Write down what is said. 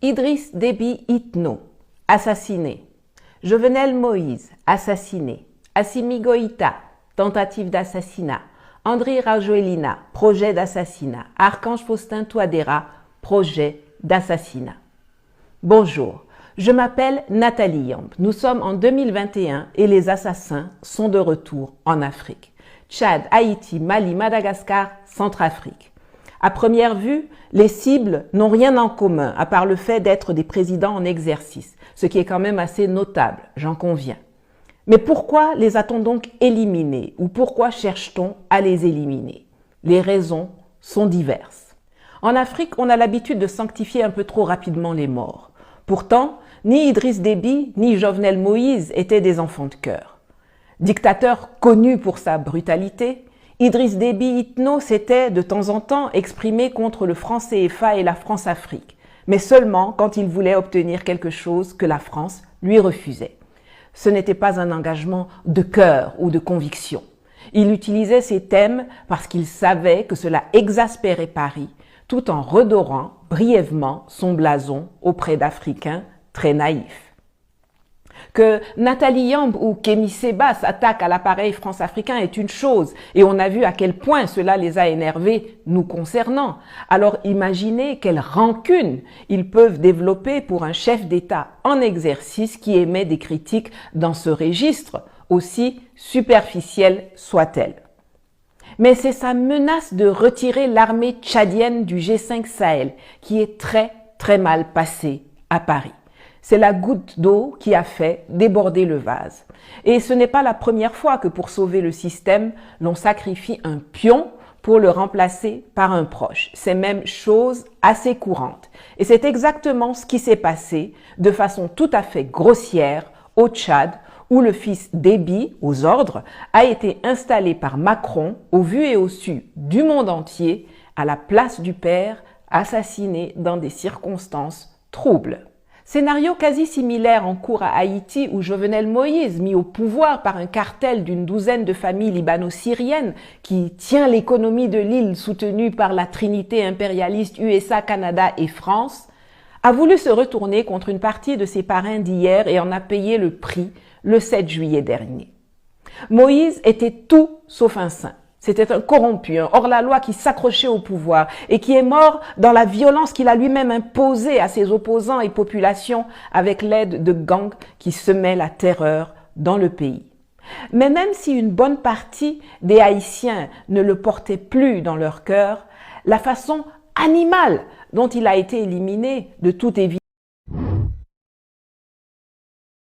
Idriss Déby Itno, assassiné. Jovenel Moïse, assassiné. Assimi Goïta, tentative d'assassinat. Andry Rajoelina, projet d'assassinat. Archange Faustin Touadéra, projet d'assassinat. Bonjour, je m'appelle Nathalie Yamb. Nous sommes en 2021 et les assassins sont de retour en Afrique. Tchad, Haïti, Mali, Madagascar, Centrafrique. À première vue, les cibles n'ont rien en commun, à part le fait d'être des présidents en exercice, ce qui est quand même assez notable, j'en conviens. Mais pourquoi les a-t-on donc éliminés ou pourquoi cherche-t-on à les éliminer? Les raisons sont diverses. En Afrique, on a l'habitude de sanctifier un peu trop rapidement les morts. Pourtant, ni Idriss Déby ni Jovenel Moïse étaient des enfants de cœur. Dictateur connu pour sa brutalité, Idriss Déby Itno s'était de temps en temps exprimé contre le franc CFA et la France-Afrique, mais seulement quand il voulait obtenir quelque chose que la France lui refusait. Ce n'était pas un engagement de cœur ou de conviction. Il utilisait ces thèmes parce qu'il savait que cela exaspérait Paris, tout en redorant brièvement son blason auprès d'Africains très naïfs. Que Nathalie Yamb ou Kémy Séba s'attaquent à l'appareil France-Africain est une chose, et on a vu à quel point cela les a énervés nous concernant. Alors imaginez quelle rancune ils peuvent développer pour un chef d'État en exercice qui émet des critiques dans ce registre, aussi superficielle soit-elle. Mais c'est sa menace de retirer l'armée tchadienne du G5 Sahel qui est très mal passée à Paris. C'est la goutte d'eau qui a fait déborder le vase. Et ce n'est pas la première fois que pour sauver le système, l'on sacrifie un pion pour le remplacer par un proche. C'est même chose assez courante. Et c'est exactement ce qui s'est passé de façon tout à fait grossière au Tchad, où le fils Déby, aux ordres, a été installé par Macron, au vu et au su du monde entier, à la place du père, assassiné dans des circonstances troubles. Scénario quasi similaire en cours à Haïti où Jovenel Moïse, mis au pouvoir par un cartel d'une douzaine de familles libano-syriennes qui tient l'économie de l'île soutenue par la trinité impérialiste USA, Canada et France, a voulu se retourner contre une partie de ses parrains d'hier et en a payé le prix le 7 juillet dernier. Moïse était tout sauf un saint. C'était un corrompu, un hors-la-loi qui s'accrochait au pouvoir et qui est mort dans la violence qu'il a lui-même imposée à ses opposants et populations avec l'aide de gangs qui semaient la terreur dans le pays. Mais même si une bonne partie des Haïtiens ne le portaient plus dans leur cœur, la façon animale dont il a été éliminé, de toute évidence,